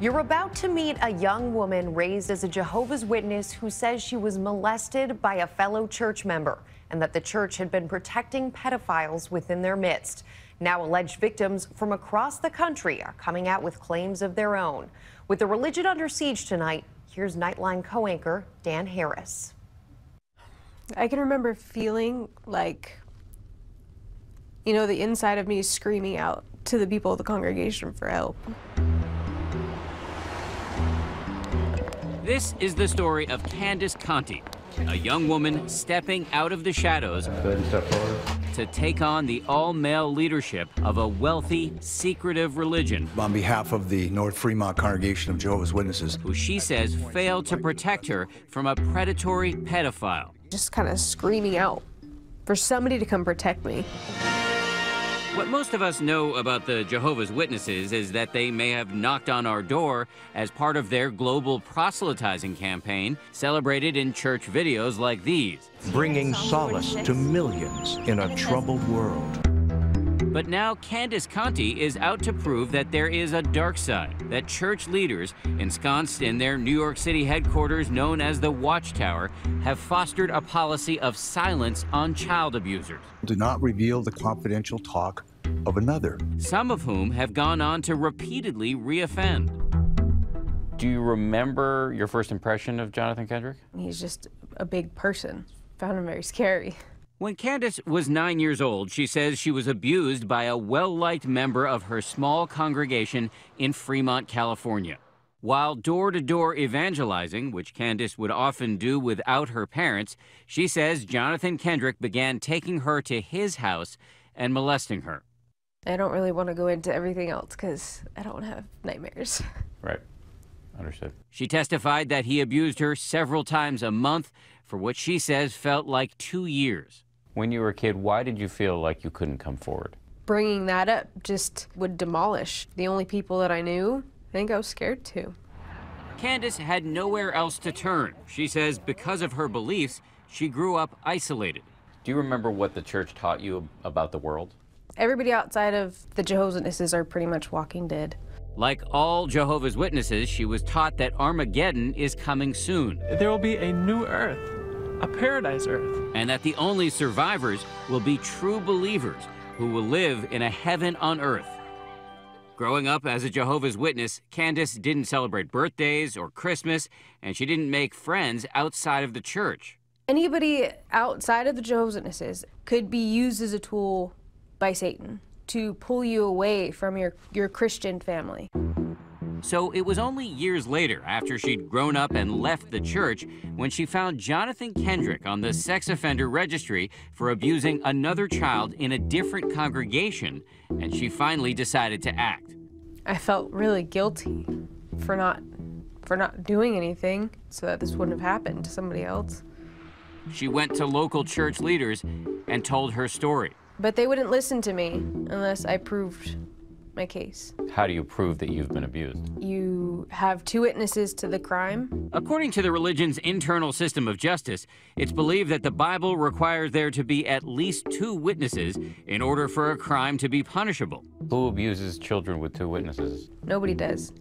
You're about to meet a young woman raised as a Jehovah's Witness who says she was molested by a fellow church member and that the church had been protecting pedophiles within their midst. Now alleged victims from across the country are coming out with claims of their own. With the religion under siege tonight, here's Nightline co-anchor Dan Harris. I can remember feeling like, the inside of me screaming out to the people of the congregation for help. This is the story of Conti, a young woman stepping out of the shadows to take on the all-male leadership of a wealthy, secretive religion. On behalf of the North Fremont Congregation of Jehovah's Witnesses, who she says failed to protect her from a predatory pedophile. Just kind of screaming out for somebody to come protect me. What most of us know about the Jehovah's Witnesses is that they may have knocked on our door as part of their global proselytizing campaign, celebrated in church videos like these. Bringing solace to millions in a troubled world. But now Conti is out to prove that there is a dark side, that church leaders, ensconced in their New York City headquarters known as the Watchtower, have fostered a policy of silence on child abusers. Do not reveal the confidential talk of another. Some of whom have gone on to repeatedly reoffend. Do you remember your first impression of Jonathan Kendrick? He's just a big person. Found him very scary. When Candace was 9 years old, she says she was abused by a well-liked member of her small congregation in Fremont, California. While door-to-door evangelizing, which Candace would often do without her parents, she says Jonathan Kendrick began taking her to his house and molesting her. I don't really want to go into everything else because I don't want to have nightmares. Right. Understood. She testified that he abused her several times a month for what she says felt like 2 years. When you were a kid, why did you feel like you couldn't come forward? Bringing that up just would demolish the only people that I knew. I think I was scared too. Candace had nowhere else to turn. She says because of her beliefs, she grew up isolated. Do you remember what the church taught you about the world? Everybody outside of the Jehovah's Witnesses are pretty much walking dead. Like all Jehovah's Witnesses, she was taught that Armageddon is coming soon. There will be a new earth, a paradise earth. And that the only survivors will be true believers who will live in a heaven on earth. Growing up as a Jehovah's Witness, Candace didn't celebrate birthdays or Christmas, and she didn't make friends outside of the church. Anybody outside of the Jehovah's Witnesses could be used as a tool by Satan to pull you away from your Christian family. So it was only years later, after she'd grown up and left the church, when she found Jonathan Kendrick on the sex offender registry for abusing another child in a different congregation, and she finally decided to act. I felt really guilty for not doing anything so that this wouldn't have happened to somebody else. She went to local church leaders and told her story. But they wouldn't listen to me unless I proved my case. How do you prove that you've been abused? You have 2 witnesses to the crime. According to the religion's internal system of justice, it's believed that the Bible requires there to be at least 2 witnesses in order for a crime to be punishable. Who abuses children with 2 witnesses? Nobody does.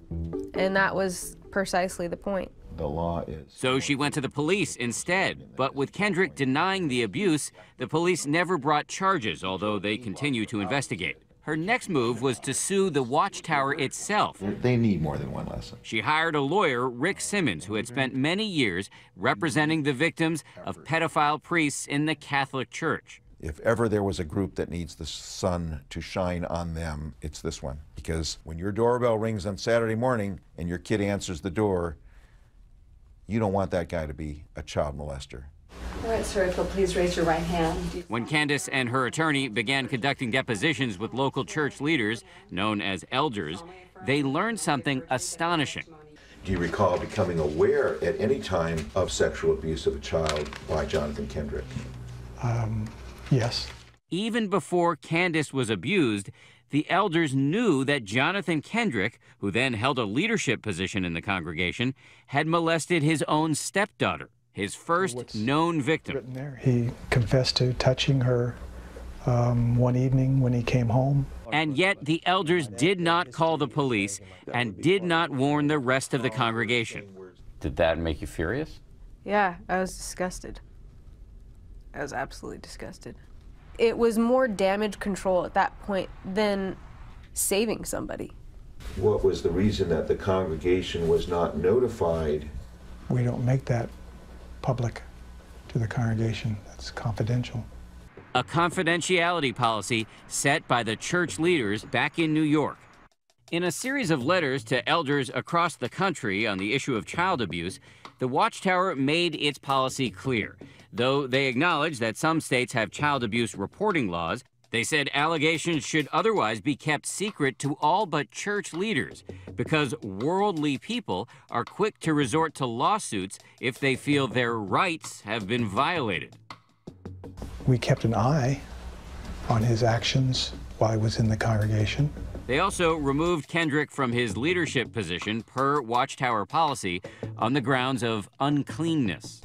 And that was precisely the point. The law is. So she went to the police instead. But with Kendrick denying the abuse, the police never brought charges, although they continue to investigate. Her next move was to sue the Watchtower itself. They need more than one lesson. She hired a lawyer, Rick Simmons, who had spent many years representing the victims of pedophile priests in the Catholic Church. If ever there was a group that needs the sun to shine on them, it's this one. Because when your doorbell rings on Saturday morning and your kid answers the door, you don't want that guy to be a child molester. All right, sir, if you'll please raise your right hand. When Candace and her attorney began conducting depositions with local church leaders, known as elders, they learned something astonishing. Do you recall becoming aware at any time of sexual abuse of a child by Jonathan Kendrick? Yes. Even before Candace was abused, the elders knew that Jonathan Kendrick, who then held a leadership position in the congregation, had molested his own stepdaughter, his first known victim. Written there, he confessed to touching her one evening when he came home. And yet the elders did not call the police and did not warn the rest of the congregation. Did that make you furious? Yeah, I was disgusted. I was absolutely disgusted. It was more damage control at that point than saving somebody. What was the reason that the congregation was not notified? We don't make that public to the congregation. That's confidential. A confidentiality policy set by the church leaders back in New York. In a series of letters to elders across the country on the issue of child abuse, the Watchtower made its policy clear. Though they acknowledge that some states have child abuse reporting laws, they said allegations should otherwise be kept secret to all but church leaders because worldly people are quick to resort to lawsuits if they feel their rights have been violated. We kept an eye on his actions while he was in the congregation. They also removed Kendrick from his leadership position per Watchtower policy on the grounds of uncleanness.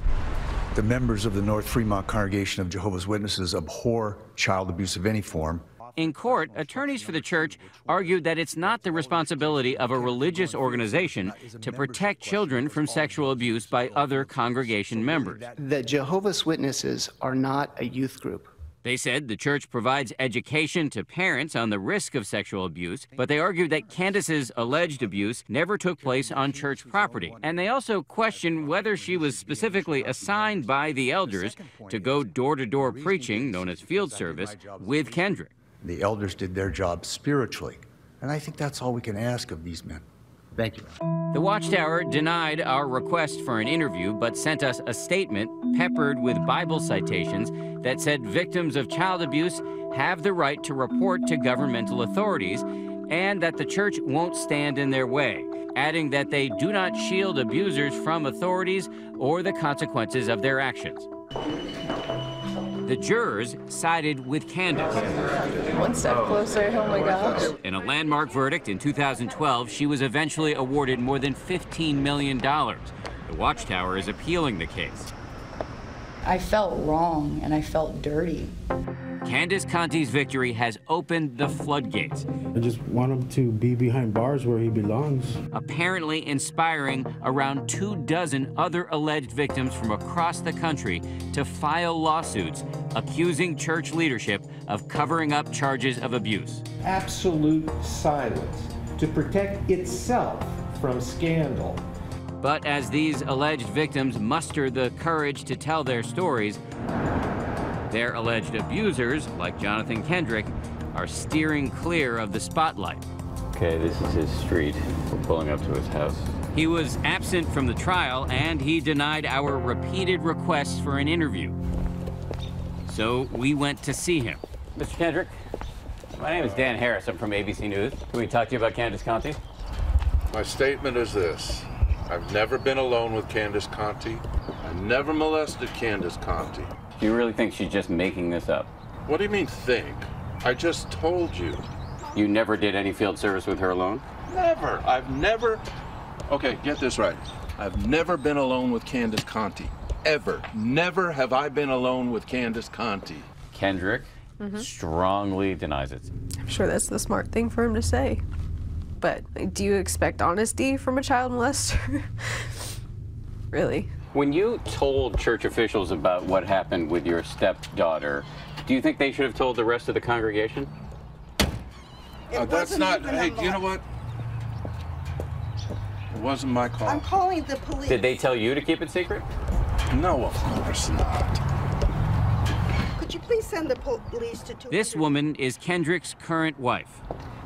The members of the North Fremont Congregation of Jehovah's Witnesses abhor child abuse of any form. In court, attorneys for the church argued that it's not the responsibility of a religious organization to protect children from sexual abuse by other congregation members. The Jehovah's Witnesses are not a youth group. They said the church provides education to parents on the risk of sexual abuse, but they argued that Candace's alleged abuse never took place on church property. And they also questioned whether she was specifically assigned by the elders to go door-to-door preaching, known as field service, with Kendrick. The elders did their job spiritually, and I think that's all we can ask of these men. Thank you. The Watchtower denied our request for an interview, but sent us a statement peppered with Bible citations that said victims of child abuse have the right to report to governmental authorities and that the church won't stand in their way, adding that they do not shield abusers from authorities or the consequences of their actions. The jurors sided with Candace. One step closer, oh my gosh. In a landmark verdict in 2012, she was eventually awarded more than $15 million. The Watchtower is appealing the case. I felt wrong and I felt dirty. Candace Conti's victory has opened the floodgates. I just want him to be behind bars where he belongs. Apparently inspiring around 24 other alleged victims from across the country to file lawsuits accusing church leadership of covering up charges of abuse. Absolute silence to protect itself from scandal. But as these alleged victims muster the courage to tell their stories, their alleged abusers, like Jonathan Kendrick, are steering clear of the spotlight. Okay, this is his street. We're pulling up to his house. He was absent from the trial, and he denied our repeated requests for an interview. So we went to see him. Mr. Kendrick, my name is Dan Harris. I'm from ABC News. Can we talk to you about Candace Conti? My statement is this. I've never been alone with Candace Conti. I never molested Candace Conti. Do you really think she's just making this up? What do you mean, think? I just told you. You never did any field service with her alone? Never. I've never... Okay, get this right. I've never been alone with Candace Conti. Ever. Never have I been alone with Candace Conti. Kendrick strongly denies it. I'm sure that's the smart thing for him to say. But do you expect honesty from a child molester? Really? When you told church officials about what happened with your stepdaughter, do you think they should have told the rest of the congregation? That's not... Hey, you know what? It wasn't my call. I'm calling the police. Did they tell you to keep it secret? No, of course not. Could you please send the police to... This woman is Kendrick's current wife.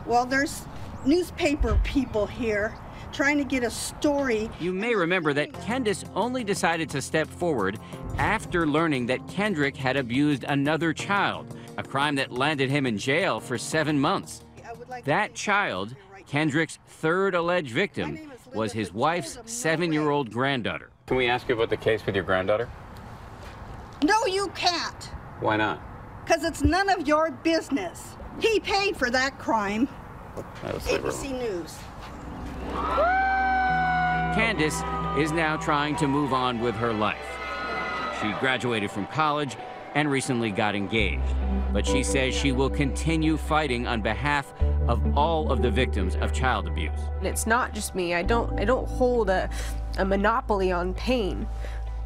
Well, there's newspaper people here trying to get a story. You may remember that Candace only decided to step forward after learning that Kendrick had abused another child, a crime that landed him in jail for 7 months. That child, Kendrick's third alleged victim, was his wife's 7-year-old granddaughter. Can we ask you about the case with your granddaughter? No, you can't. Why not? Because it's none of your business. He paid for that crime. ABC News. Candace is now trying to move on with her life. She graduated from college, and recently got engaged. But she says she will continue fighting on behalf of all of the victims of child abuse. And it's not just me. I don't hold a monopoly on pain.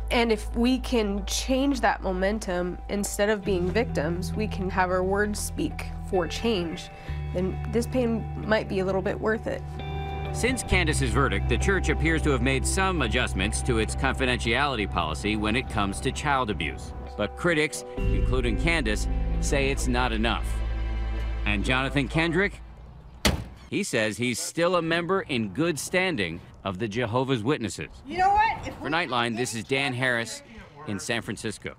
And if we can change that momentum, instead of being victims, we can have our words speak for change, then this pain might be a little bit worth it. Since Candace's verdict, the church appears to have made some adjustments to its confidentiality policy when it comes to child abuse. But critics, including Candace, say it's not enough. And Jonathan Kendrick? He says he's still a member in good standing of the Jehovah's Witnesses. You know what? For Nightline, this is Dan Harris in San Francisco.